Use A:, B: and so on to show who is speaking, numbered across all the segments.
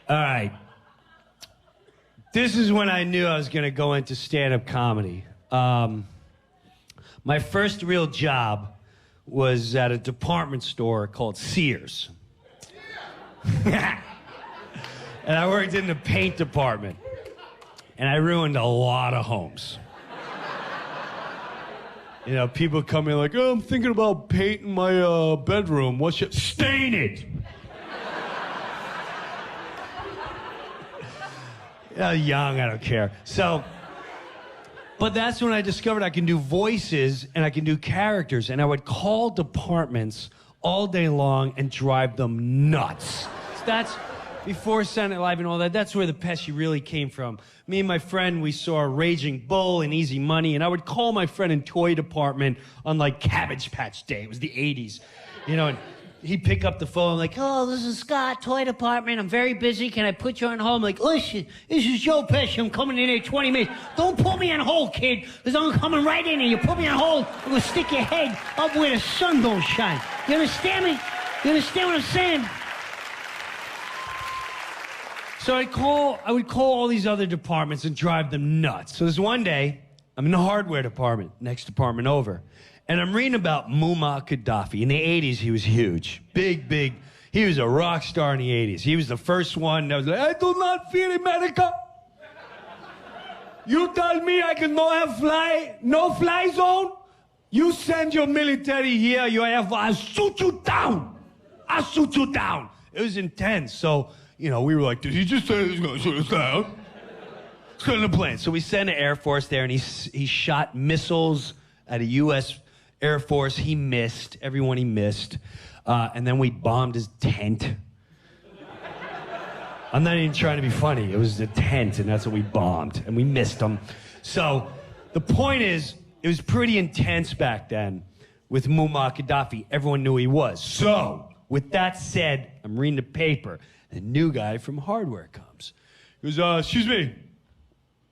A: All right. This is when I knew I was going to go into stand-up comedy. My first real job was at a department store called Sears. And I worked in the paint department. And I ruined a lot of homes. You know, people come in like, oh, I'm thinking about painting my bedroom. What's your... Stain it! Young, I don't care. So, but that's when I discovered I can do voices and I can do characters. And I would call departments all day long and drive them nuts. So that's, before Saturday Night Live and all that, that's where the Pesci really came from. Me and my friend, we saw Raging Bull and Easy Money, and I would call my friend in toy department on like Cabbage Patch Day. It was the 80s. You know, and he'd pick up the phone like, oh, this is Scott, toy department. I'm very busy. Can I put you on hold? I'm like, listen, this is Joe Pesci. I'm coming in here 20 minutes. Don't put me on hold, kid, because I'm coming right in here. You put me on hold, I'm going to stick your head up where the sun don't shine. You understand me? You understand what I'm saying? So I would call all these other departments and drive them nuts. So this one day, I'm in the hardware department, next department over. And I'm reading about Muammar Gaddafi. In the 80s, he was huge. Big. He was a rock star in the 80s. He was the first one that was like, I do not fear America. You tell me I can not have no fly zone? You send your military here, I'll shoot you down. I'll shoot you down. It was intense. So, you know, we were like, did he just say he's gonna shoot us down? Let's go to the plane. So we sent the Air Force there, and he shot missiles at a U.S. Air Force. He missed. Everyone he missed. And then we bombed his tent. I'm not even trying to be funny. It was a tent, and that's what we bombed. And we missed him. So the point is, it was pretty intense back then with Muammar Gaddafi. Everyone knew who he was. So with that said, I'm reading the paper. The new guy from hardware comes. He goes, excuse me,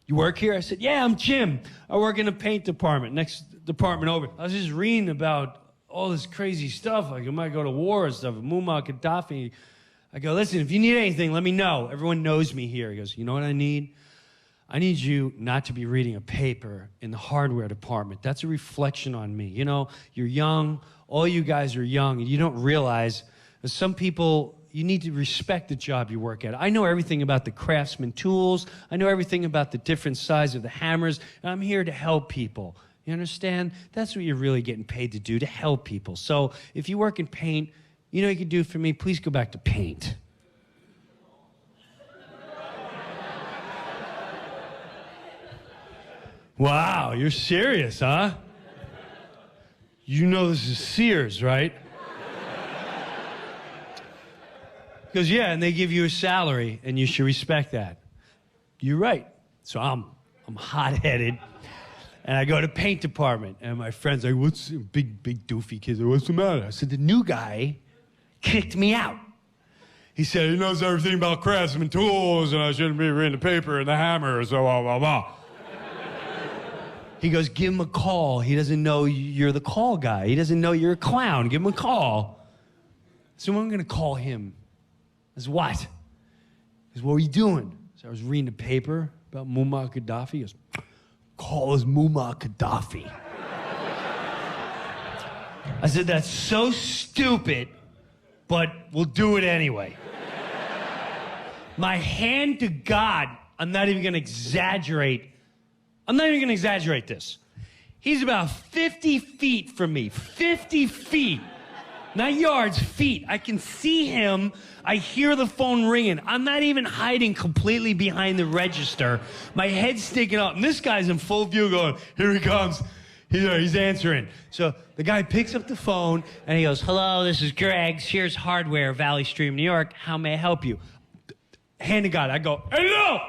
A: you work here? I said, yeah, I'm Jim. I work in the paint department, next department over. I was just reading about all this crazy stuff, like I might go to war and stuff, Muammar Gaddafi. I go, listen, if you need anything, let me know. Everyone knows me here. He goes, you know what I need? I need you not to be reading a paper in the hardware department. That's a reflection on me. You know, you're young, all you guys are young, and you don't realize that some people, you need to respect the job you work at. I know everything about the Craftsman tools. I know everything about the different size of the hammers, and I'm here to help people. You understand? That's what you're really getting paid to do, to help people. So if you work in paint, you know what you can do for me? Please go back to paint. Wow, you're serious, huh? You know this is Sears, right? He goes, yeah, and they give you a salary, and you should respect that. You're right. So I'm hot-headed, and I go to paint department, and my friend's like, what's big doofy kid? What's the matter? I said, the new guy kicked me out. He said, he knows everything about Craftsman tools, and I shouldn't be reading the paper and the hammer, so blah, blah, blah. He goes, give him a call. He doesn't know you're the call guy. He doesn't know you're a clown. Give him a call. So I'm going to call him. I said, what? He goes, what are you doing? So I was reading the paper about Muammar Gaddafi. He goes, call us Muammar Gaddafi. I said, that's so stupid, but we'll do it anyway. My hand to God, I'm not even going to exaggerate. I'm not even going to exaggerate this. He's about 50 feet from me. 50 feet. Not yards, feet. I can see him. I hear the phone ringing. I'm not even hiding completely behind the register. My head's sticking up. And this guy's in full view going, here he comes. He's answering. So the guy picks up the phone, and he goes, hello, this is Greg, Sears Hardware, Valley Stream, New York. How may I help you? Hand to God. I go, hello!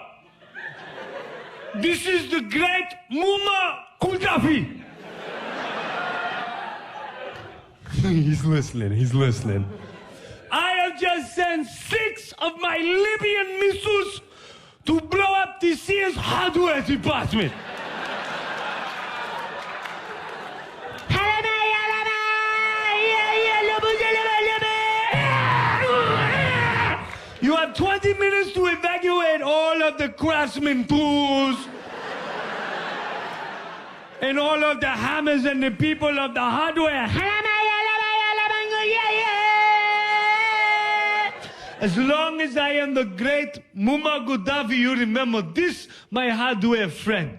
A: This is the great Muammar Gaddafi. He's listening. I have just sent 6 of my Libyan missiles to blow up the Sears hardware department. You have 20 minutes to evacuate all of the craftsman tools and all of the hammers and the people of the hardware. As long as I am the great Muammar Gaddafi, you remember this, my hardware friend.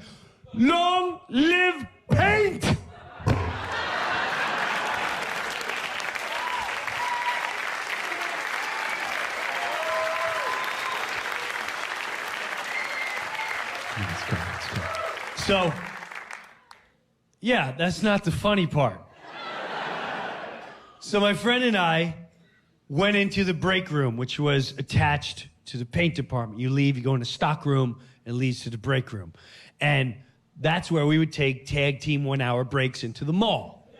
A: Long live paint! Let's go. So, yeah, that's not the funny part. So my friend and I went into the break room, which was attached to the paint department. You leave, you go in the stock room, and it leads to the break room. And that's where we would take tag team 1 hour breaks into the mall.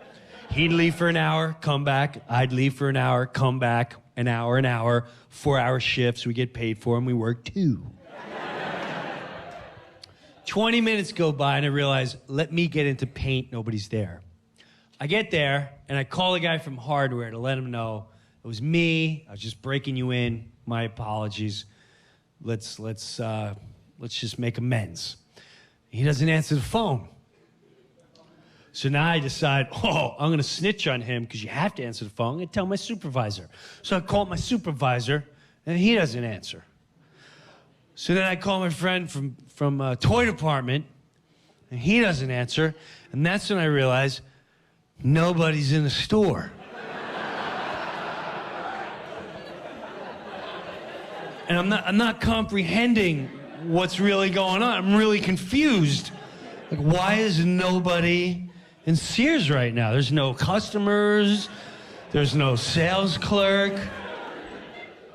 A: He'd leave for an hour, come back. I'd leave for an hour, come back, an hour, 4 hour shifts. We get paid for them. We work 2. 20 minutes go by and I realize, let me get into paint, nobody's there. I get there and I call the guy from hardware to let him know it was me, I was just breaking you in, my apologies. Let's just make amends. He doesn't answer the phone. So now I decide, I'm gonna snitch on him because you have to answer the phone. I'm gonna tell my supervisor. So I call my supervisor and he doesn't answer. So then I call my friend from toy department, and he doesn't answer. And that's when I realize nobody's in the store. And I'm not comprehending what's really going on. I'm really confused. Like, why is nobody in Sears right now? There's no customers. There's no sales clerk.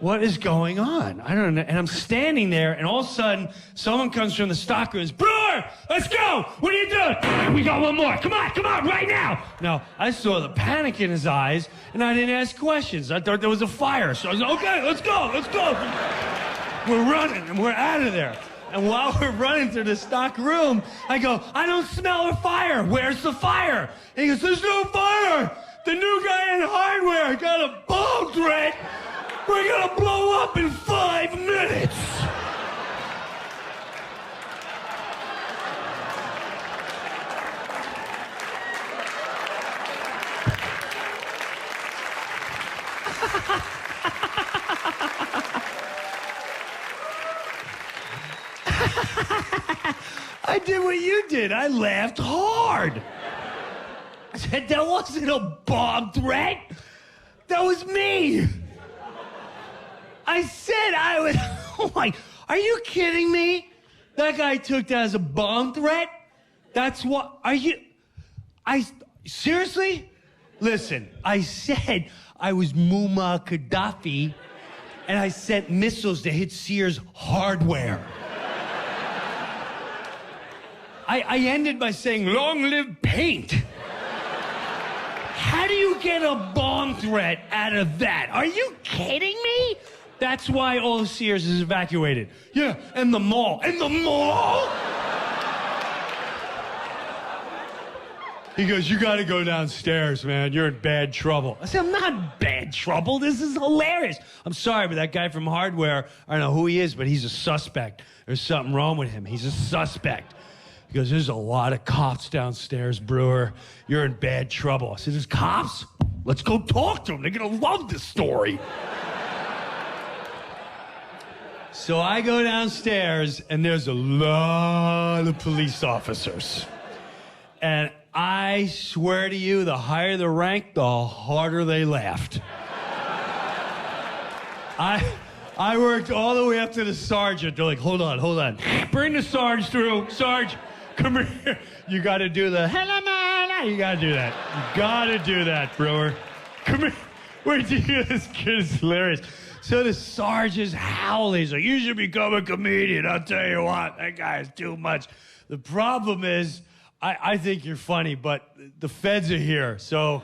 A: What is going on? I don't know. And I'm standing there, and all of a sudden, someone comes from the stock room. Brewer, let's go. What are you doing? We got one more. Come on, right now. Now, I saw the panic in his eyes, and I didn't ask questions. I thought there was a fire. So I was like, okay, let's go. We're running, and we're out of there. And while we're running through the stock room, I go, I don't smell a fire. Where's the fire? And he goes, there's no fire. The new guy in hardware got a bomb threat. We're gonna blow up in 5 minutes. I did what you did. I laughed hard. I said, that wasn't a bomb threat. That was me. I said I would. Oh my, are you kidding me? That guy took that as a bomb threat? That's what, seriously? Listen, I said I was Muammar Gaddafi and I sent missiles to hit Sears hardware. I ended by saying, long live paint. How do you get a bomb threat out of that? Are you kidding me? That's why all of Sears is evacuated. Yeah, and the mall. And the mall? He goes, you gotta go downstairs, man. You're in bad trouble. I said, I'm not in bad trouble. This is hilarious. I'm sorry, but that guy from hardware, I don't know who he is, but he's a suspect. There's something wrong with him. He's a suspect. He goes, there's a lot of cops downstairs, Brewer. You're in bad trouble. I said, there's cops? Let's go talk to them. They're gonna love this story. So I go downstairs, and there's a lot of police officers. And I swear to you, the higher the rank, the harder they laughed. I worked all the way up to the sergeant. They're like, hold on. Bring the sarge through. Sarge, come here. You got to do the, hello, man. You got to do that. You got to do that, Brewer. Come here. Wait till you hear this kid is hilarious. So the sarge is howling. He's like, you should become a comedian. I'll tell you what, that guy is too much. The problem is, I think you're funny, but the feds are here, so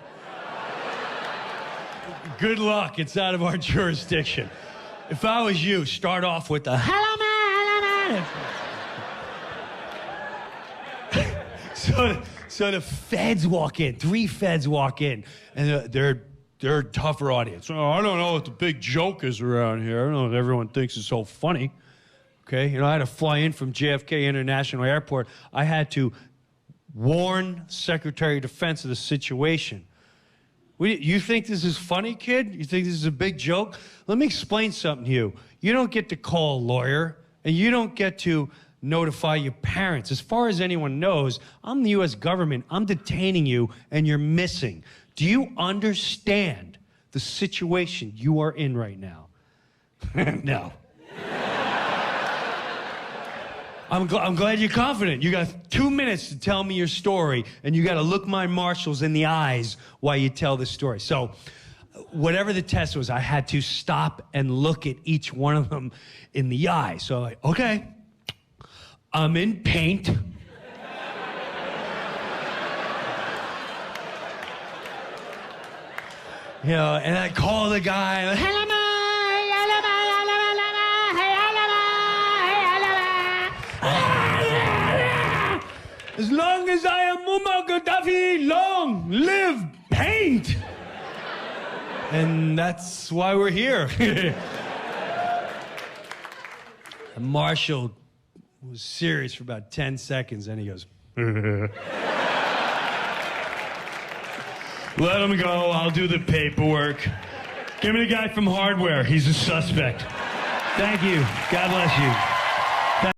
A: good luck. It's out of our jurisdiction. If I was you, start off with the, hello, man. So the feds walk in, 3 feds walk in, and they're they're a tougher audience. Oh, I don't know what the big joke is around here. I don't know if everyone thinks it's so funny. Okay, you know, I had to fly in from JFK International Airport. I had to warn Secretary of Defense of the situation. You think this is funny, kid? You think this is a big joke? Let me explain something to you. You don't get to call a lawyer, and you don't get to notify your parents. As far as anyone knows, I'm the U.S. government. I'm detaining you, and you're missing. Do you understand the situation you are in right now? No. I'm glad you're confident. You got 2 minutes to tell me your story, and you got to look my marshals in the eyes while you tell the story. So, whatever the test was, I had to stop and look at each one of them in the eye. So, okay, I'm in paint. You know, and I call the guy. As long as I am Muammar Gaddafi, long live paint! And that's why we're here. The marshal was serious for about 10 seconds, and he goes, let him go, I'll do the paperwork. Give me the guy from Hardware, he's a suspect. Thank you, God bless you.